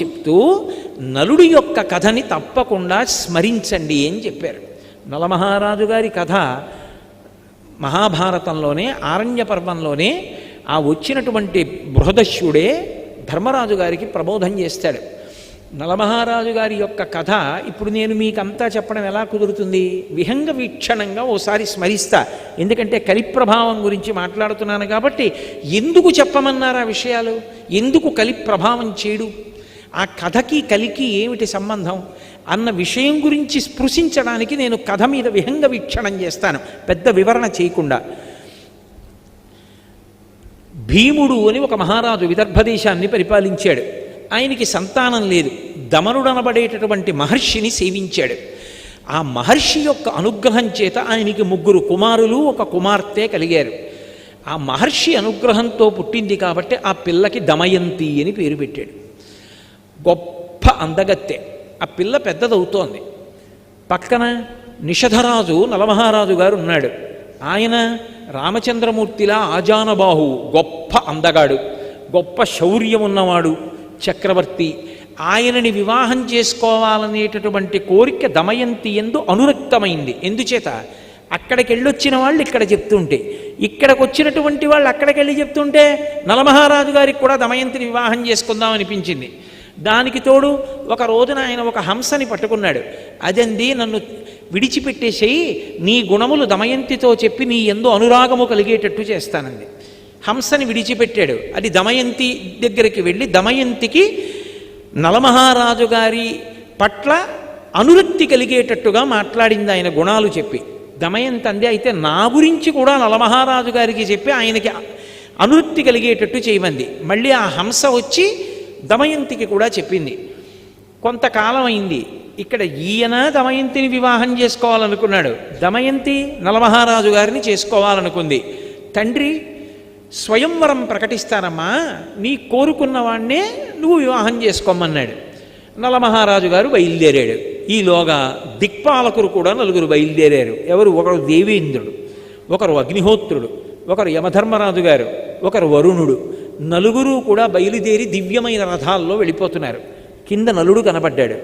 చెప్తూ నలుడి యొక్క కథని తప్పకుండా స్మరించండి అని చెప్పారు. నలమహారాజు గారి కథ మహాభారతంలోనే ఆరణ్య పర్వంలోనే ఆ వచ్చినటువంటి బృహదశ్యుడే ధర్మరాజు గారికి ప్రబోధం చేస్తాడు. నలమహారాజు గారి యొక్క కథ ఇప్పుడు నేను మీకంతా చెప్పడం ఎలా కుదురుతుంది? విహంగ వీక్షణంగా ఓసారి స్మరిస్తా. ఎందుకంటే కలిప్రభావం గురించి మాట్లాడుతున్నాను కాబట్టి. ఎందుకు చెప్పమన్నారు ఆ విషయాలు? ఎందుకు కలిప్రభావం చేయడు? ఆ కథకి కలికి ఏమిటి సంబంధం అన్న విషయం గురించి స్పృశించడానికి నేను కథ మీద విహంగ వీక్షణం చేస్తాను, పెద్ద వివరణ చేయకుండా. భీముడు అని ఒక మహారాజు విదర్భదేశాన్ని పరిపాలించాడు. ఆయనకి సంతానం లేదు. దమనుడనబడేటటువంటి మహర్షిని సేవించాడు. ఆ మహర్షి యొక్క అనుగ్రహం చేత ఆయనకి 3 కుమారులు 1 కుమార్తె కలిగారు. ఆ మహర్షి అనుగ్రహంతో పుట్టింది కాబట్టి ఆ పిల్లకి దమయంతి అని పేరు పెట్టాడు. గొప్ప అందగత్తె. ఆ పిల్ల పెద్దదవుతోంది. పక్కన నిషధరాజు నలమహారాజు గారు ఉన్నాడు. ఆయన రామచంద్రమూర్తిలా ఆజానబాహు, గొప్ప అందగాడు, గొప్ప శౌర్యం ఉన్నవాడు, చక్రవర్తి. ఆయనని వివాహం చేసుకోవాలనేటటువంటి కోరిక దమయంతి యందు అనురక్తమైంది. ఎందుచేత? అక్కడికి వెళ్ళొచ్చిన వాళ్ళు ఇక్కడ చెప్తుంటే, ఇక్కడికి వచ్చినటువంటి వాళ్ళు అక్కడికి వెళ్ళి చెప్తుంటే నలమహారాజు గారికి కూడా దమయంతిని వివాహం చేసుకుందాం అనిపించింది. దానికి తోడు ఒక రోజున ఆయన ఒక హంసని పట్టుకున్నాడు. అదండి, నన్ను విడిచిపెట్టేసేయి, నీ గుణములు దమయంతితో చెప్పి నీ యందు అనురాగము కలిగేటట్టు చేస్తానంది. హంసని విడిచిపెట్టాడు. అది దమయంతి దగ్గరికి వెళ్ళి దమయంతికి నలమహారాజు గారి పట్ల అనురక్తి కలిగేటట్టుగా మాట్లాడింది ఆయన గుణాలు చెప్పి. దమయంతి అంది, అయితే నా గురించి కూడా నలమహారాజు గారికి చెప్పి ఆయనకి అనురక్తి కలిగేటట్టు చేయమంది. మళ్ళీ ఆ హంస వచ్చి దమయంతికి కూడా చెప్పింది. కొంతకాలం అయింది. ఇక్కడ ఈయన దమయంతిని వివాహం చేసుకోవాలనుకున్నాడు, దమయంతి నలమహారాజు గారిని చేసుకోవాలనుకుంది. తండ్రి స్వయంవరం ప్రకటిస్తానమ్మా, నీ కోరుకున్న వాణ్ణే నువ్వు వివాహం చేసుకోమన్నాడు. నలమహారాజు గారు బయలుదేరాడు. ఈలోగా దిక్పాలకులు కూడా 4 బయలుదేరారు. ఎవరు? ఒకరు దేవేంద్రుడు, ఒకరు అగ్నిహోత్రుడు, ఒకరు యమధర్మరాజు గారు, ఒకరు వరుణుడు. 4 కూడా బయలుదేరి దివ్యమైన రథాల్లో వెళ్ళిపోతున్నారు. కింద నలుడు కనబడ్డాడు.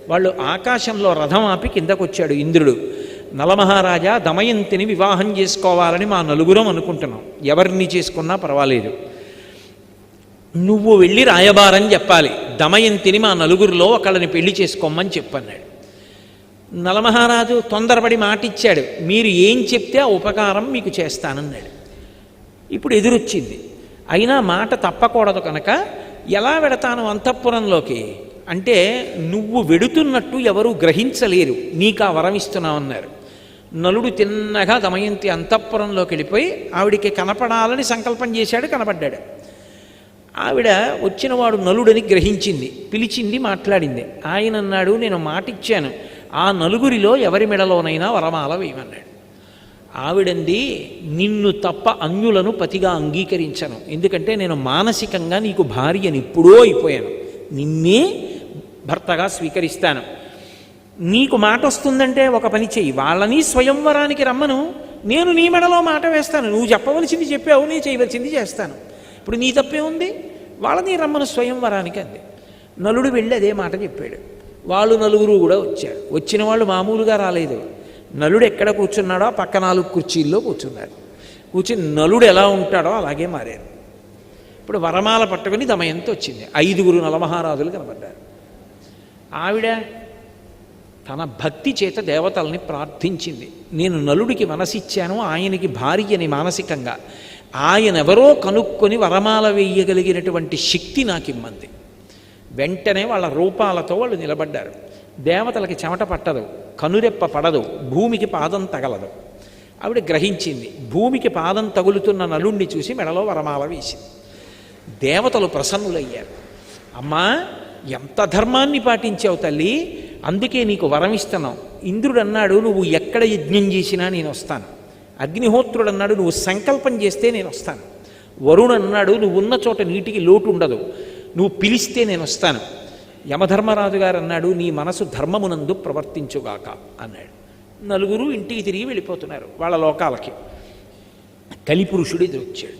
వాళ్ళు ఆకాశంలో రథం ఆపి కిందకొచ్చాడు ఇంద్రుడు. నలమహారాజా, దమయంతిని వివాహం చేసుకోవాలని మా 4 అనుకుంటున్నాం, ఎవరిని చేసుకున్నా పర్వాలేదు, నువ్వు వెళ్ళి రాయబారం చెప్పాలి, దమయంతిని మా 4 ఒకళ్ళని పెళ్లి చేసుకోమని చెప్పన్నాడు. నలమహారాజు తొందరపడి మాటిచ్చాడు, మీరు ఏం చెప్తే ఆ ఉపకారం మీకు చేస్తానన్నాడు. ఇప్పుడు ఎదురొచ్చింది. అయినా మాట తప్పకూడదు కనుక ఎలా వెడతాను అంతఃపురంలోకి అంటే, నువ్వు వెడుతున్నట్టు ఎవరూ గ్రహించలేరు, నీకు ఆ వరం ఇస్తున్నామన్నారు. నలుడు తిన్నగా దమయంతి అంతఃపురంలోకి వెళ్ళిపోయి ఆవిడికి కనపడాలని సంకల్పం చేశాడు. కనపడ్డాడు. ఆవిడ వచ్చినవాడు నలుడని గ్రహించింది, పిలిచింది, మాట్లాడింది. ఆయన అన్నాడు, నేను మాటిచ్చాను, ఆ 4 ఎవరి మెడలోనైనా వరమాల వేయమన్నాడు. ఆవిడంది, నిన్ను తప్ప అన్యులను పతిగా అంగీకరించను, ఎందుకంటే నేను మానసికంగా నీకు భార్యని ఎప్పుడో అయిపోయాను, నిన్నే భర్తగా స్వీకరిస్తాను. నీకు మాట వస్తుందంటే ఒక పని చెయ్యి, వాళ్ళని స్వయంవరానికి రమ్మను, నేను నీ మెడలో మాట వేస్తాను, నువ్వు చెప్పవలసింది చెప్పావు, నేను చేయవలసింది చేస్తాను, ఇప్పుడు నీ తప్పే ఉంది, వాళ్ళని రమ్మను స్వయంవరానికి అంది. నలుడు వెళ్ళి అదే మాట చెప్పాడు. వాళ్ళు 4 కూడా వచ్చారు. వచ్చిన వాళ్ళు మామూలుగా రాలేదు. నలుడు ఎక్కడ కూర్చున్నాడో పక్క 4 కుర్చీల్లో కూర్చున్నాడు. కూర్చుని నలుడు ఎలా ఉంటాడో అలాగే మారారు. ఇప్పుడు వరమాల పట్టుకుని దమయంతి వచ్చింది. 5 నలమహారాజులు కనబడ్డారు. ఆవిడ తన భక్తి చేత దేవతల్ని ప్రార్థించింది. నేను నలుడికి మనసిచ్చాను, ఆయనకి భార్యని మానసికంగా, ఆయనెవరో కనుక్కొని వరమాల వేయగలిగినటువంటి శక్తి నాకు ఇమ్మంది. వెంటనే వాళ్ళ రూపాలతో వాళ్ళు నిలబడ్డారు. దేవతలకి చెమట పట్టదు, కనురెప్ప పడదు, భూమికి పాదం తగలదు. ఆవిడ గ్రహించింది. భూమికి పాదం తగులుతున్న నలుణ్ణి చూసి మెడలో వరమాల వేసింది. దేవతలు ప్రసన్నులయ్యారు. అమ్మా, ఎంత ధర్మాన్ని పాటించావు తల్లి, అందుకే నీకు వరం ఇస్తున్నావు. ఇంద్రుడు అన్నాడు, నువ్వు ఎక్కడ యజ్ఞం చేసినా నేను వస్తాను. అగ్నిహోత్రుడు అన్నాడు, నువ్వు సంకల్పం చేస్తే నేను వస్తాను. వరుణుడు అన్నాడు, నువ్వు ఉన్న చోట నీటికి లోటు ఉండదు, నువ్వు పిలిస్తే నేను వస్తాను. యమధర్మరాజు గారు అన్నాడు, నీ మనసు ధర్మమునందు ప్రవర్తించుగాక అన్నాడు. 4 ఇంటికి తిరిగి వెళ్ళిపోతున్నారు వాళ్ళ లోకాలకి. కలిపురుషుడు ఎదురొచ్చాడు.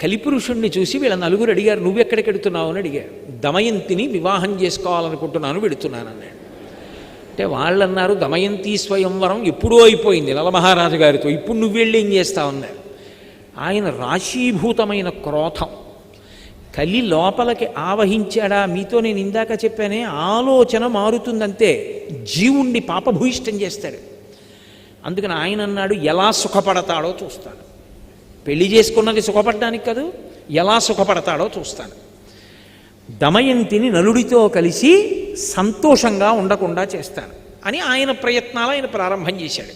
కలిపురుషుణ్ణి చూసి వీళ్ళ నలుగురు అడిగారు, నువ్వెక్కడికి వెడుతున్నావు అని అడిగారు. దమయంతిని వివాహం చేసుకోవాలనుకుంటున్నాను, వెడుతున్నాను అన్నాడు. అంటే వాళ్ళన్నారు, దమయంతి స్వయంవరం ఎప్పుడూ అయిపోయింది నలమహారాజు గారితో, ఇప్పుడు నువ్వు వెళ్ళి ఏం చేస్తావు అన్నారు. ఆయన రాశీభూతమైన క్రోధం కలి లోపలికి ఆవహించాడా, మీతో నేను ఇందాక చెప్పానే, ఆలోచన మారుతుందంతే, జీవుణ్ణి పాపభూయిష్టం చేస్తాడు. అందుకని ఆయన అన్నాడు, ఎలా సుఖపడతాడో చూస్తాను. పెళ్లి చేసుకున్నది సుఖపడడానికి కాదు, ఎలా సుఖపడతాడో చూస్తాను. దమయంతిని నలుడితో కలిసి సంతోషంగా ఉండకుండా చేస్తాను అని ఆయన ప్రయత్నాలు ఆయన ప్రారంభం చేశాడు.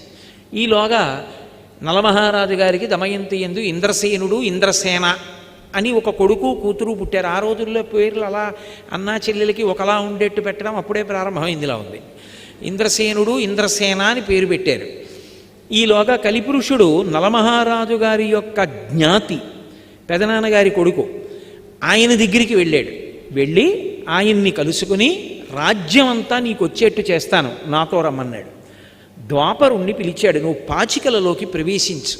ఈలోగా నలమహారాజు గారికి దమయంతి యందు ఇంద్రసేనుడు, ఇంద్రసేన అని ఒక కొడుకు కూతురు పుట్టారు. ఆ రోజుల్లో పేర్లు అలా అన్నా చెల్లెలకి ఒకలా ఉండేట్టు పెట్టడం అప్పుడే ప్రారంభమైందిలా ఉంది. ఇంద్రసేనుడు, ఇంద్రసేన అని పేరు పెట్టారు. ఈలోగా కలిపురుషుడు నలమహారాజు గారి యొక్క జ్ఞాతి, పెదనాన్నగారి కొడుకు, ఆయన దగ్గరికి వెళ్ళాడు. వెళ్ళి ఆయన్ని కలుసుకుని, రాజ్యం అంతా నీకు వచ్చేట్టు చేస్తాను, నాతో రమ్మన్నాడు. ద్వాపరుణ్ణి పిలిచాడు, నువ్వు పాచికలలోకి ప్రవేశించు,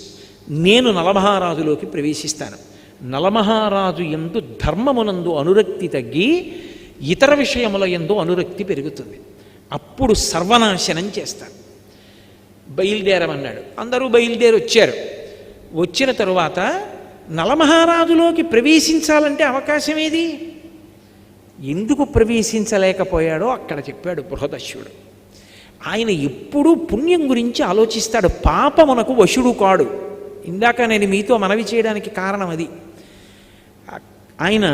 నేను నలమహారాజులోకి ప్రవేశిస్తాను. నలమహారాజు యందు ధర్మమునందు అనురక్తి తగ్గి ఇతర విషయముల యందు అనురక్తి పెరుగుతుంది, అప్పుడు సర్వనాశనం చేస్తాను, బయలుదేరమన్నాడు. అందరూ బయలుదేరి వచ్చారు. వచ్చిన తరువాత నలమహారాజులోకి ప్రవేశించాలంటే అవకాశం ఏది? ఎందుకు ప్రవేశించలేకపోయాడో అక్కడ చెప్పాడు బృహదశ్యుడు. ఆయన ఎప్పుడూ పుణ్యం గురించి ఆలోచిస్తాడు, పాపమునకు వశుడు కాడు. ఇందాక నేను మీతో మనవి చేయడానికి కారణం అది. ఆయన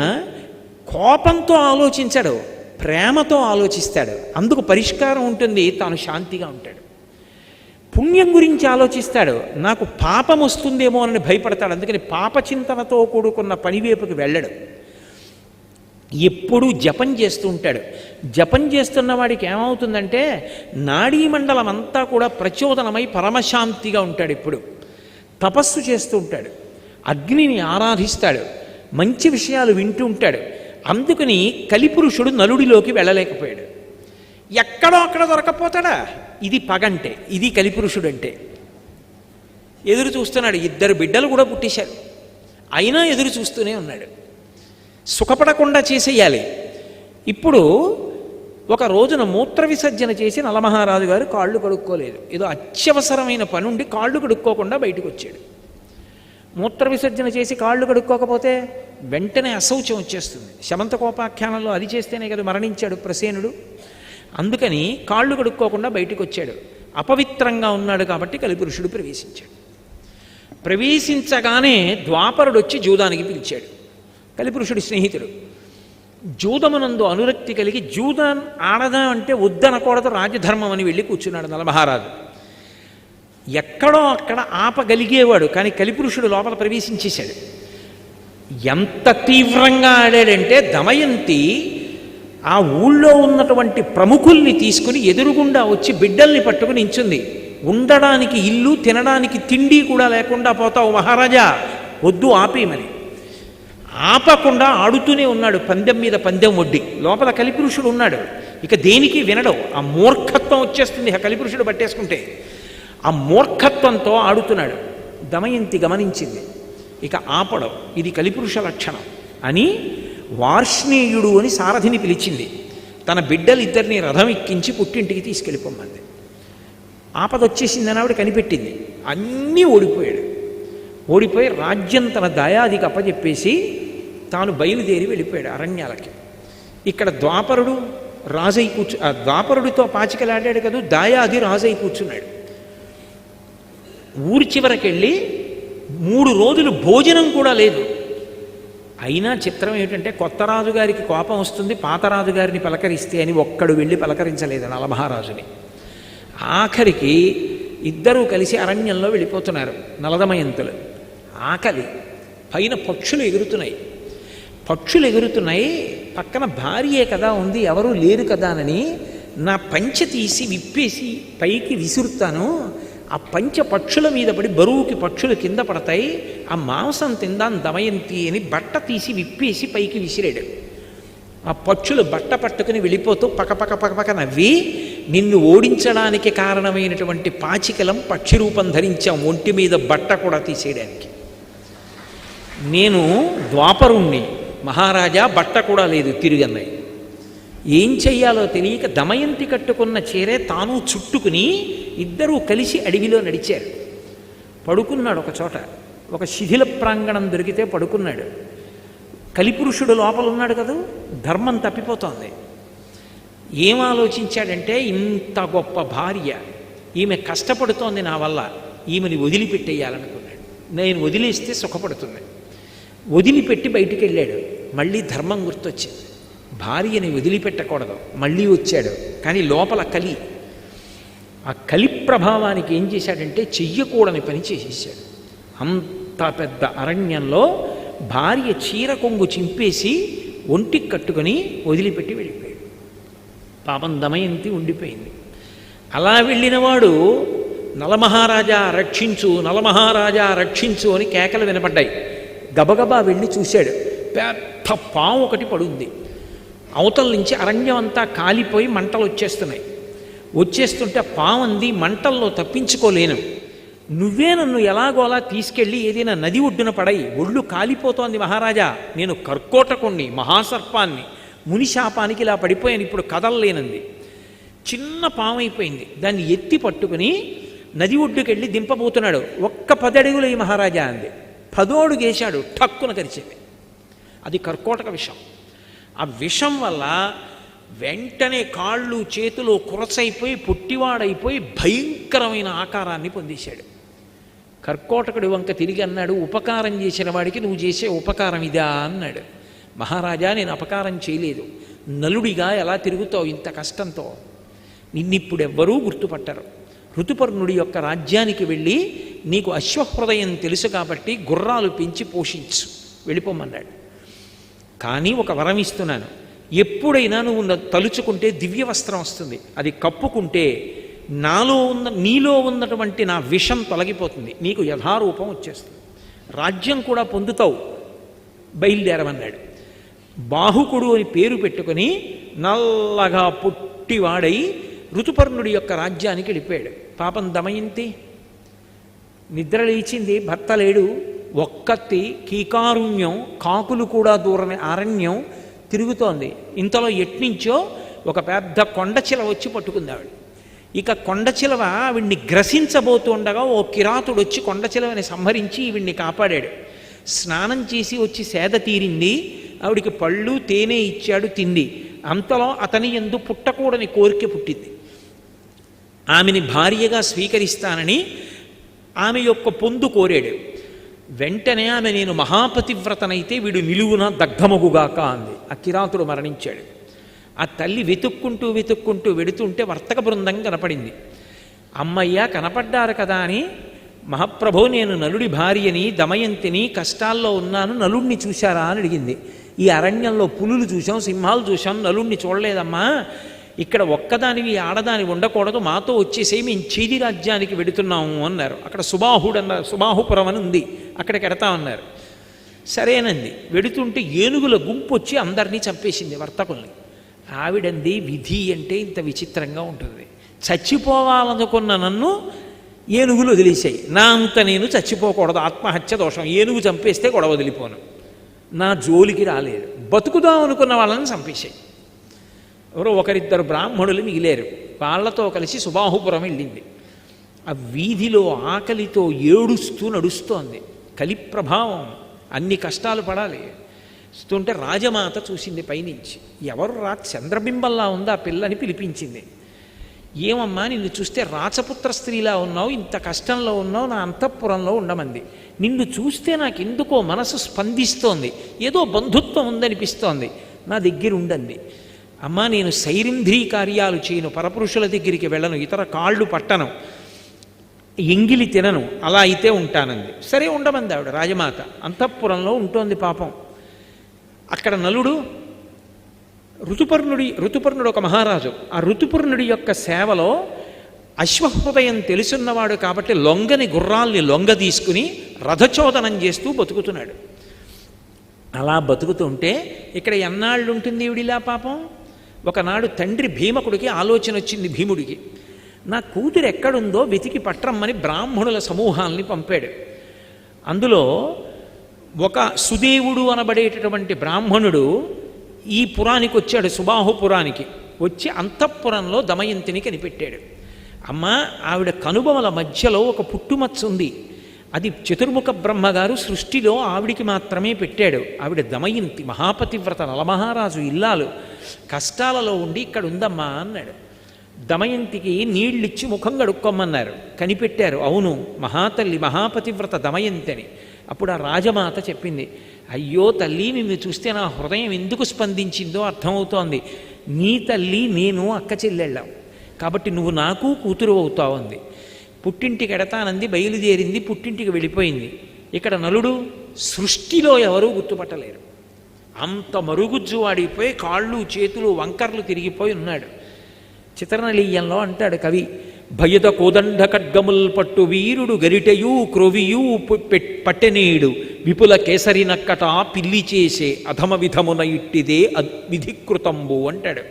కోపంతో ఆలోచించాడు, ప్రేమతో ఆలోచిస్తాడు, అందుకు పరిష్కారం ఉంటుంది, తాను శాంతిగా ఉంటాడు. పుణ్యం గురించి ఆలోచిస్తాడు, నాకు పాపం వస్తుందేమో అని భయపడతాడు, అందుకని పాపచింతనతో కూడుకున్న పనివైపుకి వెళ్ళడు. ఎప్పుడూ జపం చేస్తూ ఉంటాడు. జపం చేస్తున్న వాడికి ఏమవుతుందంటే నాడీమండలం అంతా కూడా ప్రచోదనమై పరమశాంతిగా ఉంటాడు. ఎప్పుడు తపస్సు చేస్తూ ఉంటాడు, అగ్నిని ఆరాధిస్తాడు, మంచి విషయాలు వింటూ ఉంటాడు. అందుకని కలిపురుషుడు నలుడిలోకి వెళ్ళలేకపోయాడు. ఎక్కడో అక్కడ దొరకపోతాడా? ఇది పగంటే, ఇది కలిపురుషుడు అంటే. ఎదురు చూస్తున్నాడు. 2 బిడ్డలు కూడా పుట్టేశారు, అయినా ఎదురు చూస్తూనే ఉన్నాడు. సుఖపడకుండా చేసేయాలి. ఇప్పుడు ఒక రోజున మూత్ర విసర్జన చేసి నలమహారాజు గారు కాళ్ళు కడుక్కోలేదు. ఏదో అత్యవసరమైన పని ఉండి కాళ్ళు కడుక్కోకుండా బయటకు వచ్చాడు. మూత్ర విసర్జన చేసి కాళ్ళు కడుక్కోకపోతే వెంటనే అశౌచం వచ్చేస్తుంది. శమంతకోపాఖ్యానంలో అది చేస్తేనే కదా మరణించాడు ప్రసేనుడు. అందుకని కాళ్ళు కడుక్కోకుండా బయటకు వచ్చాడు. అపవిత్రంగా ఉన్నాడు కాబట్టి కలిపురుషుడు ప్రవేశించాడు. ప్రవేశించగానే ద్వాపరుడు వచ్చి జూదానికి పిలిచాడు. కలిపురుషుడి స్నేహితుడు. జూదమునందు అనురక్తి కలిగి జూదం ఆడదా అంటే వద్దనకూడదు, రాజధర్మం అని వెళ్ళి కూర్చున్నాడు నలమహారాజు. ఎక్కడో అక్కడ ఆపగలిగేవాడు, కానీ కలిపురుషుడు లోపల ప్రవేశించేశాడు. ఎంత తీవ్రంగా ఆడాడంటే దమయంతి ఆ ఊళ్ళో ఉన్నటువంటి ప్రముఖుల్ని తీసుకుని ఎదురుగుండా వచ్చి బిడ్డల్ని పట్టుకుని నించుంది. ఉండడానికి ఇల్లు, తినడానికి తిండి కూడా లేకుండా పోతావు మహారాజా, వద్దు ఆపేయమని. ఆపకుండా ఆడుతూనే ఉన్నాడు, పందెం మీద పందెం వడ్డీ. లోపల కలిపురుషుడు ఉన్నాడు, ఇక దేనికి వినడం. ఆ మూర్ఖత్వం వచ్చేస్తుంది ఆ కలిపురుషుడు పట్టేసుకుంటే. ఆ మూర్ఖత్వంతో ఆడుతున్నాడు. దమయంతి గమనించింది, ఇక ఆపడం ఇది కలిపురుష లక్షణం అని వార్ష్ణేయుడు అని సారథిని పిలిచింది. తన బిడ్డలిద్దరిని రథం ఎక్కించి పుట్టింటికి తీసుకెళ్ళిపోమ్మంది. ఆపదొచ్చేసిందని ఆవిడ కనిపెట్టింది. అన్నీ ఓడిపోయాడు. ఓడిపోయి రాజ్యం తన దయాదికి అప్పచెప్పేసి తాను బయలుదేరి వెళ్ళిపోయాడు అరణ్యాలకి. ఇక్కడ ద్వాపరుడు రాజై ద్వాపరుడితో పాచికలాడాడు కదా, దాయాది రాజై కూర్చున్నాడు. ఊరి చివరకెళ్ళి 3 రోజులు భోజనం కూడా లేదు. అయినా చిత్రం ఏమిటంటే కొత్త రాజుగారికి కోపం వస్తుంది, పాత రాజుగారిని పలకరిస్తే అని ఒక్కడు వెళ్ళి పలకరించలేదు నలమహారాజుని. ఆఖరికి ఇద్దరూ కలిసి అరణ్యంలో వెళ్ళిపోతున్నారు నలదమయంతులు. ఆకలి, పైన పక్షులు ఎగురుతున్నాయి. పక్షులు ఎగురుతున్నాయి, పక్కన భార్యే కదా ఉంది, ఎవరూ లేరు కదా అని నా పంచె తీసి విప్పేసి పైకి విసురుతాను. ఆ పంచ పక్షుల మీద పడి బరువుకి పక్షులు కింద పడతాయి, ఆ మాంసం తిందాం దమయంతి అని బట్ట తీసి విప్పేసి పైకి విసిరాడు. ఆ పక్షులు బట్ట పట్టుకుని వెళ్ళిపోతూ పకపక పకపక నవ్వి, నిన్ను ఓడించడానికి కారణమైనటువంటి పాచికలం పక్షి రూపం ధరించాం, ఒంటి మీద బట్ట కూడా తీసేయడానికి. నేను ద్వాపరుణ్ణి, మహారాజా బట్ట కూడా లేదు తిరిగన్నాయి. ఏం చెయ్యాలో తెలియక దమయంతి కట్టుకున్న చీరే తాను చుట్టుకుని ఇద్దరూ కలిసి అడవిలో నడిచారు. పడుకున్నాడు ఒక చోట, ఒక శిథిల ప్రాంగణం దొరికితే పడుకున్నాడు. కలిపురుషుడు లోపల ఉన్నాడు కదా, ధర్మం తప్పిపోతోంది. ఏం ఆలోచించాడంటే, ఇంత గొప్ప భార్య, ఈమె కష్టపడుతోంది నా వల్ల, ఈమెని వదిలిపెట్టేయాలనుకున్నాడు. నేను వదిలేస్తే సుఖపడుతుంది. వదిలిపెట్టి బయటికి వెళ్ళాడు. మళ్ళీ ధర్మం గుర్తొచ్చింది, భార్యని వదిలిపెట్టకూడదు. మళ్ళీ వచ్చాడు, కానీ లోపల కలి. ఆ కలి ప్రభావానికి ఏం చేశాడంటే చెయ్యకూడని పని చేసేసాడు. అంత పెద్ద అరణ్యంలో భార్య చీర కొంగు చింపేసి ఒంటికి కట్టుకొని వదిలిపెట్టి వెళ్ళిపోయాడు. పాపం దమయంతి ఉండిపోయింది. అలా వెళ్ళినవాడు నలమహారాజా రక్షించు, నలమహారాజా రక్షించు అని కేకలు వినపడ్డాయి. గబగబా వెళ్ళి చూశాడు. పెద్ద పాము ఒకటి పడుంది. అవతల నుంచి అరణ్యం అంతా కాలిపోయి మంటలు వచ్చేస్తున్నాయి. వచ్చేస్తుంటే పాము అంది, మంటల్లో తప్పించుకోలేను, నువ్వే నన్ను ఎలాగోలా తీసుకెళ్ళి ఏదైనా నది ఒడ్డున పడయి, ఒళ్ళు కాలిపోతోంది మహారాజా, నేను కర్కోటకుణ్ణి, మహాసర్పాన్ని, మునిశాపానికి ఇలా పడిపోయాను, ఇప్పుడు కదలలేనంది. చిన్న పాము అయిపోయింది. దాన్ని ఎత్తి పట్టుకుని నది ఒడ్డుకెళ్ళి దింపబోతున్నాడు. ఒక్క 10 అడుగులు ఈ మహారాజా అంది. 10వ అడుగు వేశాడు, ఠక్కున కరిచింది. అది కర్కోటక విషం. ఆ విషం వల్ల వెంటనే కాళ్ళు చేతులు కురసైపోయి పొట్టివాడైపోయి భయంకరమైన ఆకారాన్ని పొందేశాడు. కర్కోటకుడి వంక తిరిగి అన్నాడు, ఉపకారం చేసిన వాడికి నువ్వు చేసే ఉపకారం ఇదా అన్నాడు. మహారాజా, నేను అపకారం చేయలేదు, నలుడిగా ఎలా తిరుగుతావు ఇంత కష్టంతో, నిన్నిప్పుడెవ్వరూ గుర్తుపట్టరు. ఋతుపర్ణుడి యొక్క రాజ్యానికి వెళ్ళి నీకు అశ్వహృదయం తెలుసు కాబట్టి గుర్రాలు పెంచి పోషించు, వెళ్ళిపోమన్నాడు. కానీ ఒక వరం ఇస్తున్నాను, ఎప్పుడైనా నువ్వు తలుచుకుంటే దివ్య వస్త్రం వస్తుంది, అది కప్పుకుంటే నీలో ఉన్నటువంటి నా విషం తొలగిపోతుంది, నీకు యథారూపం వచ్చేస్తుంది, రాజ్యం కూడా పొందుతావు, బయలుదేరమన్నాడు. బాహుకుడు అని పేరు పెట్టుకొని నల్లగా పుట్టివాడై ఋతుపర్ణుడి యొక్క రాజ్యానికి వెళ్ళిపోయాడు. పాపం దమయంతి నిద్ర లేచింది, భర్త లేడు, ఒక్కత్తి కీకారుణ్యం, కాకులు కూడా దూరని అరణ్యం తిరుగుతోంది. ఇంతలో ఎట్నుంచో ఒక పెద్ద కొండచిలవ వచ్చి పట్టుకుంది ఆవిడ. ఇక కొండచిలవ ఆవిడ్ని గ్రసించబోతుండగా ఓ కిరాతుడు వచ్చి కొండచిలవని సంహరించి ఈవిడ్ని కాపాడాడు. స్నానం చేసి వచ్చి సేద తీరింది, ఆవిడికి పళ్ళు తేనె ఇచ్చాడు, తింది. అంతలో అతని యందు పుట్టకూడని కోరిక పుట్టింది. ఆమెని భార్యగా స్వీకరిస్తానని ఆమె యొక్క పొందు కోరాడు. వెంటనే ఆమె, నేను మహాపతివ్రతనైతే వీడు నిలువున దగ్ధమగుగాక అంది. ఆ కిరాతుడు మరణించాడు. ఆ తల్లి వెతుక్కుంటూ వెడుతుంటే వర్తక బృందం కనపడింది. అమ్మయ్య కనపడ్డారు కదా అని, మహాప్రభో నేను నలుడి భార్యని దమయంతిని, కష్టాల్లో ఉన్నాను, నలుడిని చూశారా అని అడిగింది. ఈ అరణ్యంలో పులులు చూసాం, సింహాలు చూసాం, నలుడిని చూడలేదమ్మా, ఇక్కడ ఒక్కదానివి ఆడదాని ఉండకూడదు, మాతో వచ్చేసే మేము చీది రాజ్యానికి వెడుతున్నాము అన్నారు. అక్కడ సుబాహుపురం అని ఉంది, అక్కడికి ఎడతామన్నారు. సరేనంది. వెడుతుంటే ఏనుగుల గుంపు వచ్చి అందరినీ చంపేసింది, వర్తకుల్ని. ఆవిడంది, విధి అంటే ఇంత విచిత్రంగా ఉంటుంది, చచ్చిపోవాలనుకున్న నన్ను ఏనుగులు వదిలేసాయి, నా అంత నేను చచ్చిపోకూడదు, ఆత్మహత్య దోషం, ఏనుగు చంపేస్తే గొడవ వదిలిపోను, నా జోలికి రాలేదు, బతుకుదాం అనుకున్న వాళ్ళని చంపేశాయి. ఎవరో ఒకరిద్దరు బ్రాహ్మణులు మిగిలేరు, వాళ్ళతో కలిసి సుబాహుపురం వెళ్ళింది. ఆ వీధిలో ఆకలితో ఏడుస్తూ నడుస్తోంది. కలి ప్రభావం, అన్ని కష్టాలు పడాలి. వస్తుంటే రాజమాత చూసింది పైనుంచి, ఎవరు చంద్రబింబల్లా ఉందా పిల్లని పిలిపించింది. ఏమమ్మా, నిన్ను చూస్తే రాచపుత్ర స్త్రీలా ఉన్నావు, ఇంత కష్టంలో ఉన్నావు, నా అంతఃపురంలో ఉండమంది. నిన్ను చూస్తే నాకు ఎందుకో మనసు స్పందిస్తోంది, ఏదో బంధుత్వం ఉందనిపిస్తోంది, నా దగ్గర ఉండండి. అమ్మా, నేను సైరింధ్రీ కార్యాలు చేయను, పరపురుషుల దగ్గరికి వెళ్ళను, ఇతర కాళ్ళు పట్టను, ఎంగిలి తినను, అలా అయితే ఉంటానంది. సరే ఉండమంది ఆవిడ. రాజమాత అంతఃపురంలో ఉంటోంది పాపం. అక్కడ నలుడు ఋతుపర్ణుడు ఒక మహారాజు. ఆ ఋతుపర్ణుడి యొక్క సేవలో అశ్వహృదయం తెలుసున్నవాడు కాబట్టి లొంగని గుర్రాల్ని లొంగ తీసుకుని రథచోదనం చేస్తూ బతుకుతున్నాడు. అలా బతుకుతుంటే ఇక్కడ ఎన్నాళ్ళు ఉంటుంది ఈవిడిలా పాపం. ఒకనాడు తండ్రి భీమకుడికి ఆలోచన వచ్చింది. భీముడికి, నా కూతురు ఎక్కడుందో వెతికి పట్టరమ్మని బ్రాహ్మణుల సమూహాల్ని పంపాడు. అందులో ఒక సుదేవుడు అనబడేటటువంటి బ్రాహ్మణుడు ఈ పురానికి వచ్చాడు, సుబాహుపురానికి వచ్చి అంతఃపురంలో దమయంతిని కనిపెట్టాడు. అమ్మ, ఆవిడ కనుబొమల మధ్యలో ఒక పుట్టుమచ్చ ఉంది, అది చతుర్ముఖ బ్రహ్మగారు సృష్టిలో ఆవిడికి మాత్రమే పెట్టాడు. ఆవిడ దమయంతి, మహాపతివ్రత, నలమహారాజు ఇల్లాలు, కష్టాలలో ఉండి ఇక్కడ ఉందమ్మా అన్నాడు. దమయంతికి నీళ్ళిచ్చి ముఖం కడుక్కోమన్నారు, కనిపెట్టారు, అవును మహాతల్లి మహాపతివ్రత దమయంతి అని. అప్పుడు ఆ రాజమాత చెప్పింది, అయ్యో తల్లి, నిన్ను చూస్తే నా హృదయం ఎందుకు స్పందించిందో అర్థమవుతోంది. నీ తల్లి నేను అక్క చెల్లెళ్ళాం కాబట్టి నువ్వు నాకు కూతురు అవుతావు అంది. పుట్టింటికి ఎడతానంది, బయలుదేరింది, పుట్టింటికి వెళ్ళిపోయింది. ఇక్కడ నలుడు సృష్టిలో ఎవరూ గుర్తుపట్టలేరు, అంత మరుగుజ్జు వాడిపోయి కాళ్ళు చేతులు వంకర్లు తిరిగిపోయి ఉన్నాడు. చిత్రనళీయంలో అంటాడు కవి, భయద కోదండ ఖడ్గముల్ పట్టు వీరుడు గరిటయూ క్రొవియూ పట్టెనీడు విపుల కేసరి నక్కట పిల్లి చేసే అధమ విధమున ఇట్టిదే విధికృతంబు అంటాడు.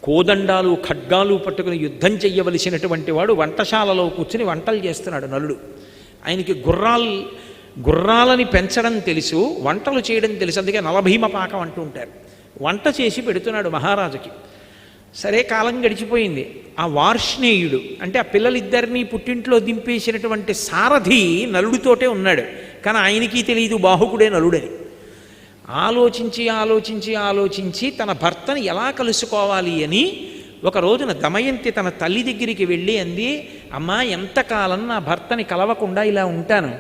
కోదండాలు ఖడ్గాలు పట్టుకుని యుద్ధం చెయ్యవలసినటువంటి వాడు వంటశాలలో కూర్చుని వంటలు చేస్తున్నాడు నలుడు. ఆయనకి గుర్రాలని పెంచడం తెలుసు, వంటలు చేయడం తెలుసు, అందుకే నలభీమ పాకం అంటూ ఉంటారు. వంట చేసి పెడుతున్నాడు మహారాజుకి. సరే, కాలం గడిచిపోయింది. ఆ వార్ష్ణేయుడు అంటే ఆ పిల్లలిద్దరినీ పుట్టింట్లో దింపేసినటువంటి సారథి నలుడితోటే ఉన్నాడు, కానీ ఆయనకి తెలియదు బాహుకుడే నలుడని. ఆలోచించి ఆలోచించి ఆలోచించి తన భర్తని ఎలా కలుసుకోవాలి అని ఒక రోజున దమయంతి తన తల్లి దగ్గరికి వెళ్ళి అంది, అమ్మా, ఎంతకాలం నా భర్తని కలవకుండా ఇలా ఉంటాను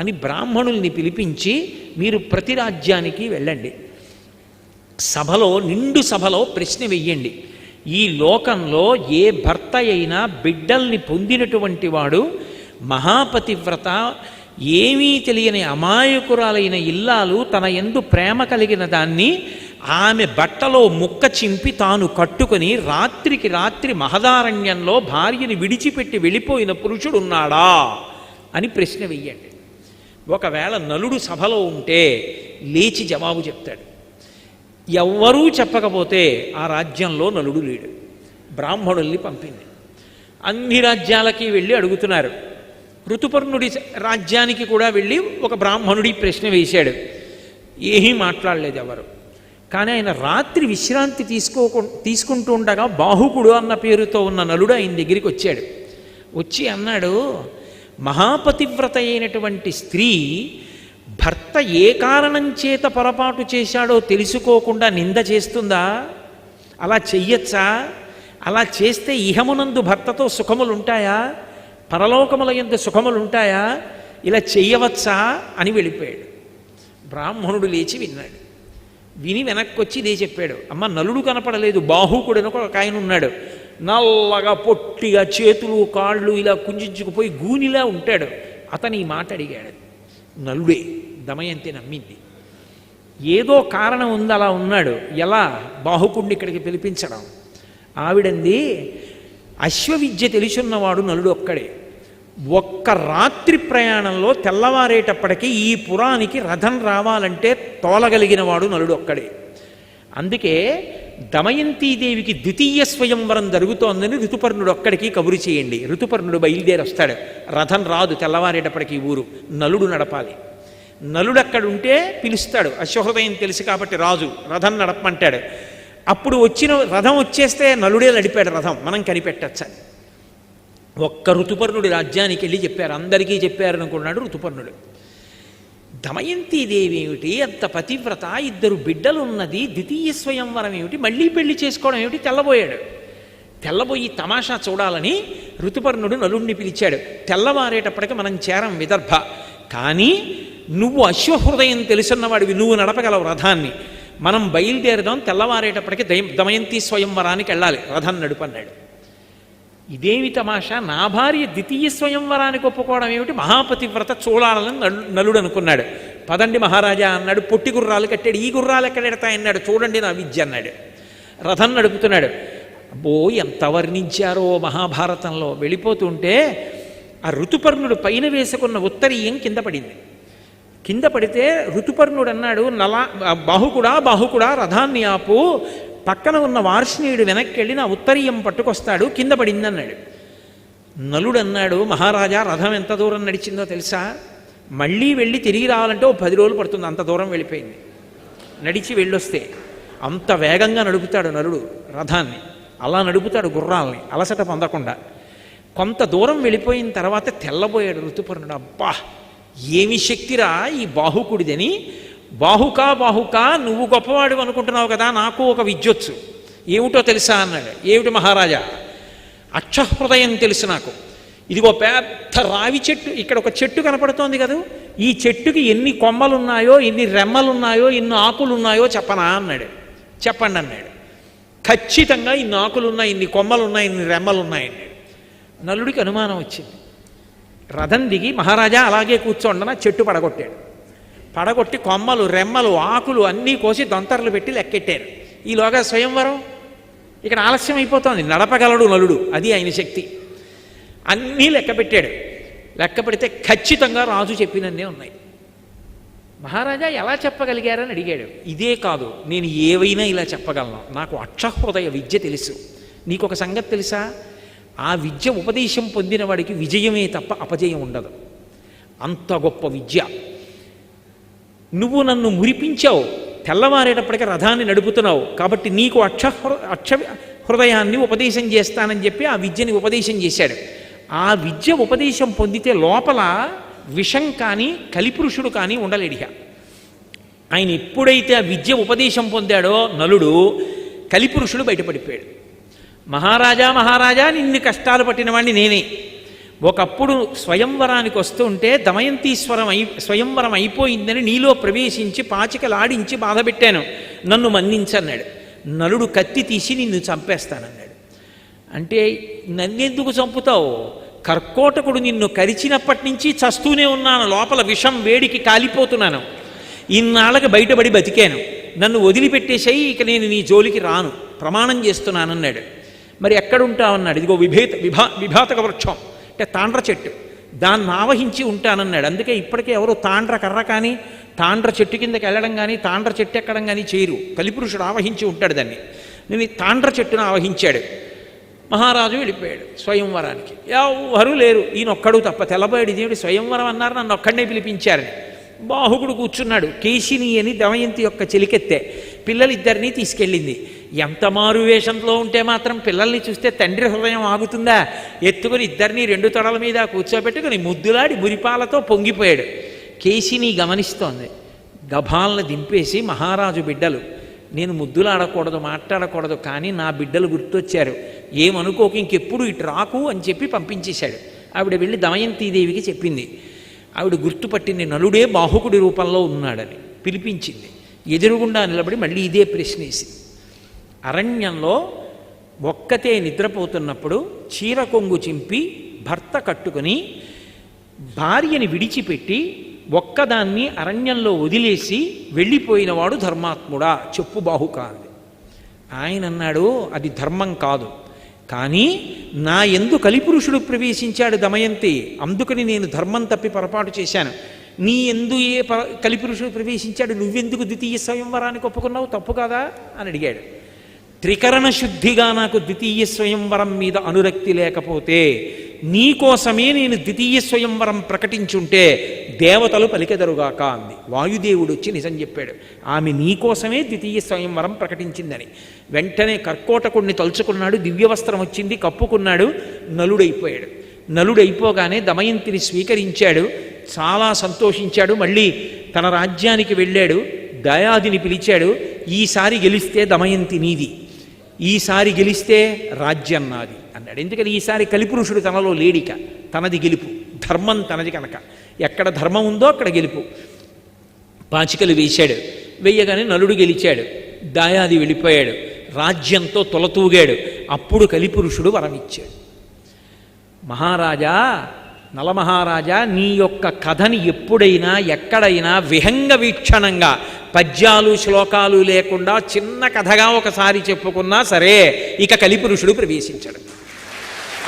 అని బ్రాహ్మణుల్ని పిలిపించి, మీరు ప్రతి రాజ్యానికి వెళ్ళండి, సభలో నిండు సభలో ప్రశ్న వెయ్యండి, ఈ లోకంలో ఏ భర్త అయినా బిడ్డల్ని పొందినటువంటి వాడు మహాపతివ్రత, ఏమీ తెలియని అమాయకురాలైన ఇల్లాలు తన యందు ప్రేమ కలిగిన దాన్ని ఆమె బట్టలో ముక్క చింపి తాను కట్టుకొని రాత్రికి రాత్రి మహదారణ్యంలో భార్యని విడిచిపెట్టి వెళ్ళిపోయిన పురుషుడున్నాడా అని ప్రశ్న వెయ్యండి. ఒకవేళ నలుడు సభలో ఉంటే లేచి జవాబు చెప్తాడు. ఎవ్వరూ చెప్పకపోతే ఆ రాజ్యంలో నలుడు లేడు. బ్రాహ్మణుల్ని పంపింది, అన్ని రాజ్యాలకి వెళ్ళి అడుగుతున్నారు. ఋతుపర్ణుడి రాజ్యానికి కూడా వెళ్ళి ఒక బ్రాహ్మణుడి ప్రశ్న వేశాడు, ఏమీ మాట్లాడలేదు ఎవరు. కానీ ఆయన రాత్రి విశ్రాంతి తీసుకుంటూ ఉండగా బాహుకుడు అన్న పేరుతో ఉన్న నలుడు ఆయన దగ్గరికి వచ్చాడు. వచ్చి అన్నాడు, మహాపతివ్రత అయినటువంటి స్త్రీ భర్త ఏ కారణం చేత పొరపాటు చేశాడో తెలుసుకోకుండా నింద చేస్తుందా? అలా చెయ్యొచ్చా? అలా చేస్తే ఇహమునందు భర్తతో సుఖములుంటాయా? పరలోకముల యందు సుఖములుంటాయా? ఇలా చెయ్యవచ్చా అని వెళ్ళిపోయాడు. బ్రాహ్మణుడు లేచి విన్నాడు. విని వెనక్కి వచ్చి ఇదే చెప్పాడు, అమ్మ, నలుడు కనపడలేదు, బాహుకుడని ఒక ఆయన ఉన్నాడు, నల్లగా పొట్టిగా చేతులు కాళ్ళు ఇలా కుంజించుకుపోయి గూనిలా ఉంటాడు, అతను ఈ మాట అడిగాడు. నలుడే. దమయంతి నమ్మింది. ఏదో కారణం ఉంది అలా ఉన్నాడు. ఎలా? బాహుకుడిని ఇక్కడికి పిలిపించడం. ఆవిడంది, అశ్వవిద్య తెలిసున్నవాడు నలుడు ఒక్కడే. ఒక్క రాత్రి ప్రయాణంలో తెల్లవారేటప్పటికీ ఈ పురానికి రథం రావాలంటే తోలగలిగిన వాడు నలుడు ఒక్కడే. అందుకే దమయంతీదేవికి ద్వితీయ స్వయంవరం జరుగుతోందని ఋతుపర్ణుడు ఒక్కడికి కబురు చేయండి. ఋతుపర్ణుడు బయలుదేరి వస్తాడు. రథం రాదు తెల్లవారేటప్పటికీ, ఊరు నలుడు నడపాలి. నలుడు అక్కడుంటే పిలుస్తాడు. అశ్వహృదయం తెలుసు కాబట్టి రాజు రథం నడపమంటాడు. అప్పుడు వచ్చిన రథం వచ్చేస్తే నలుడే నడిపాడు రథం, మనం కనిపెట్టచ్చని. ఒక్క ఋతుపర్ణుడి రాజ్యానికి వెళ్ళి చెప్పారు, అందరికీ చెప్పారనుకున్నాడు ఋతుపర్ణుడు. దమయంతీదేవి ఏమిటి అంత పతివ్రత, ఇద్దరు బిడ్డలున్నది, ద్వితీయ స్వయంవరం ఏమిటి, మళ్ళీ పెళ్లి చేసుకోవడం ఏమిటి? తెల్లబోయాడు. తెల్లబోయి తమాషా చూడాలని ఋతుపర్ణుడు నలుడిని పిలిచాడు. తెల్లవారేటప్పటికి మనం చేరం విదర్భ, కానీ నువ్వు అశ్వహృదయం తెలుసున్నవాడివి, నువ్వు నడపగలవు రథాన్ని, మనం బయలుదేరదాం, తెల్లవారేటప్పటికి దమయంతి స్వయంవరానికి వెళ్ళాలి, రథం నడుపన్నాడు. ఇదేమి తమాషా, నా భార్య ద్వితీయ స్వయంవరానికి ఒప్పుకోవడం ఏమిటి, మహాపతివ్రత చూడాలని నలుడు అనుకున్నాడు. పదండి మహారాజా అన్నాడు. పొట్టి గుర్రాలు కట్టాడు. ఈ గుర్రాలు ఎక్కడెడతాయన్నాడు. చూడండి నా విద్య అన్నాడు. రథం నడుపుతున్నాడు. అబ్బో, ఎంత వర్ణించారో మహాభారతంలో. వెళ్ళిపోతుంటే ఆ ఋతుపర్ణుడు పైన వేసుకున్న ఉత్తరీయం కింద పడింది. కింద పడితే ఋతుపర్ణుడు అన్నాడు, బాహుకుడా రథాన్ని ఆపు, పక్కన ఉన్న వార్ష్ణీయుడు వెనక్కి వెళ్ళి నా ఉత్తరీయం పట్టుకొస్తాడు, కింద పడిందన్నాడు. నలుడు అన్నాడు, మహారాజా రథం ఎంత దూరం నడిచిందో తెలుసా? మళ్ళీ వెళ్ళి తిరిగి రావాలంటే ఓ 10 రోజులు పడుతుంది, అంత దూరం వెళ్ళిపోయింది. నడిచి వెళ్ళొస్తే అంత వేగంగా నడుపుతాడు నలుడు రథాన్ని, అలా నడుపుతాడు గుర్రాలని అలసట పొందకుండా. కొంత దూరం వెళ్ళిపోయిన తర్వాత తెల్లబోయాడు ఋతుపర్ణుడు. అబ్బా ఏమి శక్తిరా ఈ బాహుకుడిదని. బాహుకా నువ్వు గొప్పవాడు అనుకుంటున్నావు కదా, నాకు ఒక విద్యొచ్చు, ఏమిటో తెలుసా అన్నాడు. ఏమిటి మహారాజా? అక్షహృదయం తెలుసు నాకు. ఇదిగో పెద్ద రావి చెట్టు, ఇక్కడ ఒక చెట్టు కనపడుతోంది కదా, ఈ చెట్టుకి ఎన్ని కొమ్మలున్నాయో, ఎన్ని రెమ్మలున్నాయో, ఎన్ని ఆకులున్నాయో చెప్పనా అన్నాడు. చెప్పండి అన్నాడు. ఖచ్చితంగా ఇన్ని ఆకులున్నాయి, ఇన్ని కొమ్మలున్నాయి, ఇన్ని రెమ్మలున్నాయి అన్నాడు. నలుడికి అనుమానం వచ్చింది. రథం దిగి మహారాజా అలాగే కూర్చోండన చెట్టు పడగొట్టాడు. పడగొట్టి కొమ్మలు రెమ్మలు ఆకులు అన్నీ కోసి దొంతర్లు పెట్టి లెక్కెట్టారు. ఈలోగా స్వయంవరం ఇక్కడ ఆలస్యం అయిపోతుంది. నడపగలడు నలుడు, అది ఆయన శక్తి. అన్నీ లెక్క పెట్టాడు. లెక్క పెడితే ఖచ్చితంగా రాజు చెప్పినన్నే ఉన్నాయి. మహారాజా ఎలా చెప్పగలిగారని అడిగాడు. ఇదే కాదు, నేను ఏవైనా ఇలా చెప్పగలను, నాకు అక్షహృదయ విద్య తెలుసు. నీకు ఒక సంగతి తెలుసా? ఆ విద్య ఉపదేశం పొందిన వాడికి విజయమే తప్ప అపజయం ఉండదు. అంత గొప్ప విద్య. నువ్వు నన్ను మురిపించావు, తెల్లవారేటప్పటికీ రథాన్ని నడుపుతున్నావు, కాబట్టి నీకు అక్ష హృదయాన్ని ఉపదేశం చేస్తానని చెప్పి ఆ విద్యని ఉపదేశం చేశాడు. ఆ విద్య ఉపదేశం పొందితే లోపల విషం కానీ కలిపురుషుడు కానీ ఉండలేడిగా. ఆయన ఎప్పుడైతే ఆ విద్య ఉపదేశం పొందాడో నలుడు, కలిపురుషుడు బయటపడిపోయాడు. మహారాజా నిన్ను కష్టాలు పట్టిన వాడిని నేనే. ఒకప్పుడు స్వయంవరానికి వస్తుంటే స్వయంవరం అయిపోయిందని నీలో ప్రవేశించి పాచికలాడించి బాధపెట్టాను, నన్ను మన్నించన్నాడు. నలుడు కత్తి తీసి నిన్ను చంపేస్తానన్నాడు. అంటే నన్నెందుకు చంపుతావు? కర్కోటకుడు నిన్ను కరిచినప్పటి నుంచి చస్తూనే ఉన్నాను, లోపల విషం వేడికి కాలిపోతున్నాను, ఇన్నాళ్ళకి బయటపడి బతికాను, నన్ను వదిలిపెట్టేసాయి, ఇక నేను నీ జోలికి రాను, ప్రమాణం చేస్తున్నానన్నాడు. మరి ఎక్కడుంటావన్నాడు. ఇదిగో విభాతక వృక్షం అంటే తాండ్ర చెట్టు, దాన్ని ఆవహించి ఉంటానన్నాడు. అందుకే ఇప్పటికే ఎవరు తాండ్ర కర్ర కానీ తాండ్ర చెట్టు కిందకి వెళ్ళడం కానీ తాండ్ర చెట్టు ఎక్కడం కానీ చేయరు. కలిపురుషుడు ఆవహించి ఉంటాడు దాన్ని. నేను తాండ్ర చెట్టును ఆవహించాడు. మహారాజు వెళ్ళిపోయాడు స్వయంవరానికి. ఎవరు లేరు, ఈయన ఒక్కడు తప్ప. తెల్లబోయాడు, ఇదేమిటి స్వయంవరం అన్నారు, నన్ను ఒక్కడనే పిలిపించారని. బాహుకుడు కూర్చున్నాడు. కేశిని అని దమయంతి యొక్క చెలికెత్తే పిల్లలిద్దరినీ తీసుకెళ్ళింది. ఎంత మారు వేషంలో ఉంటే మాత్రం పిల్లల్ని చూస్తే తండ్రి హృదయం ఆగుతుందా? ఎత్తుకుని ఇద్దరినీ 2 తొడల మీద కూర్చోబెట్టుకుని ముద్దులాడి మురిపాలతో పొంగిపోయాడు. కేశిని గమనిస్తోంది. గభాలను దింపేసి మహారాజు బిడ్డలు, నేను ముద్దులాడకూడదు మాట్లాడకూడదు, కానీ నా బిడ్డలు గుర్తొచ్చారు, ఏమనుకోక ఇంకెప్పుడు ఇటు రాకు అని చెప్పి పంపించేశాడు. ఆవిడ వెళ్ళి దమయంతీదేవికి చెప్పింది. ఆవిడ గుర్తుపట్టింది, నలుడే బాహుకుడి రూపంలో ఉన్నాడని. పిలిపించింది. ఎదురుగుండా నిలబడి మళ్ళీ ఇదే ప్రశ్న వేసింది. అరణ్యంలో ఒక్కతే నిద్రపోతున్నప్పుడు చీర కొంగు చింపి భర్త కట్టుకుని భార్యని విడిచిపెట్టి ఒక్కదాన్ని అరణ్యంలో వదిలేసి వెళ్ళిపోయినవాడు ధర్మాత్ముడా చెప్పు బాహుక అంది. ఆయన అన్నాడు, అది ధర్మం కాదు, కానీ నా యందు కలిపురుషుడు ప్రవేశించాడు దమయంతి, అందుకని నేను ధర్మం తప్పి పొరపాటు చేశాను. నీ ఎందు కలిపురుషుడు ప్రవేశించాడు, నువ్వెందుకు ద్వితీయ స్వయంవరానికి ఒప్పుకున్నావు, తప్పు కాదా అని అడిగాడు. త్రికరణ శుద్ధిగా నాకు ద్వితీయ స్వయంవరం మీద అనురక్తి లేకపోతే నీకోసమే నేను ద్వితీయ స్వయంవరం ప్రకటించుంటే దేవతలు పలికెదరుగాక అంది. వాయుదేవుడు వచ్చి నిజం చెప్పాడు, ఆమె నీకోసమే ద్వితీయ స్వయంవరం ప్రకటించిందని. వెంటనే కర్కోటకుడిని తలుచుకున్నాడు, దివ్యవస్త్రం వచ్చింది, కప్పుకున్నాడు, నలుడైపోయాడు. నలుడైపోగానే దమయంతిని స్వీకరించాడు, చాలా సంతోషించాడు. మళ్ళీ తన రాజ్యానికి వెళ్ళాడు. దయాదిని పిలిచాడు, ఈసారి గెలిస్తే దమయంతి నీది, ఈసారి గెలిస్తే రాజ్యం నాది అన్నాడు. ఎందుకని ఈసారి కలిపురుషుడు తనలో లేడిక, తనది గెలుపు, ధర్మం తనది కనుక. ఎక్కడ ధర్మం ఉందో అక్కడ గెలుపు. పాచికలు వేశాడు. వెయ్యగానే నలుడు గెలిచాడు. దాయాది వెళ్ళిపోయాడు. రాజ్యంతో తొలతూగాడు. అప్పుడు కలిపురుషుడు వరమిచ్చాడు. మహారాజా, నలమహారాజా, నీ యొక్క కథని ఎప్పుడైనా ఎక్కడైనా విహంగ వీక్షణంగా పద్యాలు శ్లోకాలు లేకుండా చిన్న కథగా ఒకసారి చెప్పుకున్నా సరే ఇక కలిపురుషుడు ప్రవేశించడు.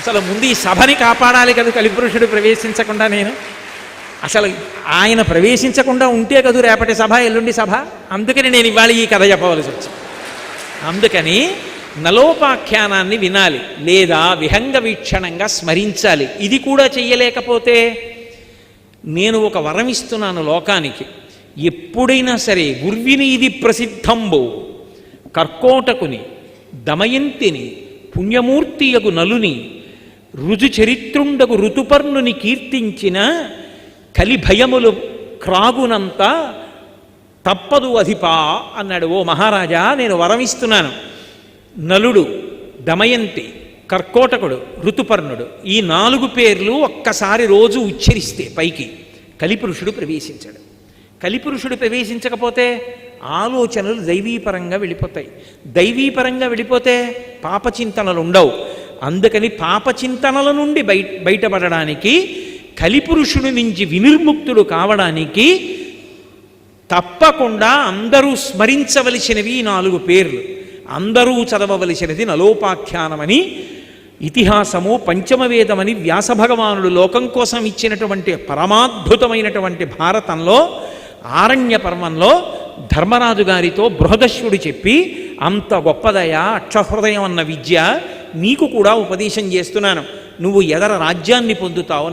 అసలు ముందు ఈ సభని కాపాడాలి కదా, కలిపురుషుడు ప్రవేశించకుండా నేను అసలు ఆయన ప్రవేశించకుండా ఉంటే కదూ రేపటి సభ, ఎల్లుండి సభ. అందుకని నేను ఇవాళ ఈ కథ చెప్పవలసి వచ్చింది. అందుకని నలోపాఖ్యానాన్ని వినాలి, లేదా విహంగ వీక్షణంగా స్మరించాలి. ఇది కూడా చెయ్యలేకపోతే నేను ఒక వరం ఇస్తున్నాను లోకానికి. ఎప్పుడైనా సరే గుర్వినీది ప్రసిద్ధంబో కర్కోటకుని దమయంతిని పుణ్యమూర్తియగు నలుని రుజుచరిత్రుండగు ఋతుపర్ణుని కీర్తించిన కలిభయములు క్రాగునంత తప్పదు అధిపా అన్నాడు. ఓ మహారాజా, నేను వరమిస్తున్నాను. నలుడు, దమయంతి, కర్కోటకుడు, ఋతుపర్ణుడు, ఈ 4 పేర్లు ఒక్కసారి రోజు ఉచ్చరిస్తే పైకి కలిపురుషుడు ప్రవేశించాడు. కలిపురుషుడు ప్రవేశించకపోతే ఆలోచనలు దైవీపరంగా వెళ్ళిపోతాయి. దైవీపరంగా వెళ్ళిపోతే పాపచింతనలు ఉండవు. అందుకని పాపచింతనల నుండి బయటపడడానికి, కలిపురుషుడి నుంచి వినిర్ముక్తుడు కావడానికి తప్పకుండా అందరూ స్మరించవలసినవి 4 పేర్లు, అందరూ చదవవలసినది నలోపాఖ్యానమని ఇతిహాసము, పంచమవేదమని వ్యాసభగవానుడు లోకం కోసం ఇచ్చినటువంటి పరమాద్భుతమైనటువంటి భారతంలో ఆరణ్య పర్వంలో ధర్మరాజు గారితో బృహదశ్వుడు చెప్పి, అంత గొప్పదయా అక్షహృదయం అన్న విద్య నీకు కూడా ఉపదేశం చేస్తున్నాను, నువ్వు ఎదర రాజ్యాన్ని పొందుతావు.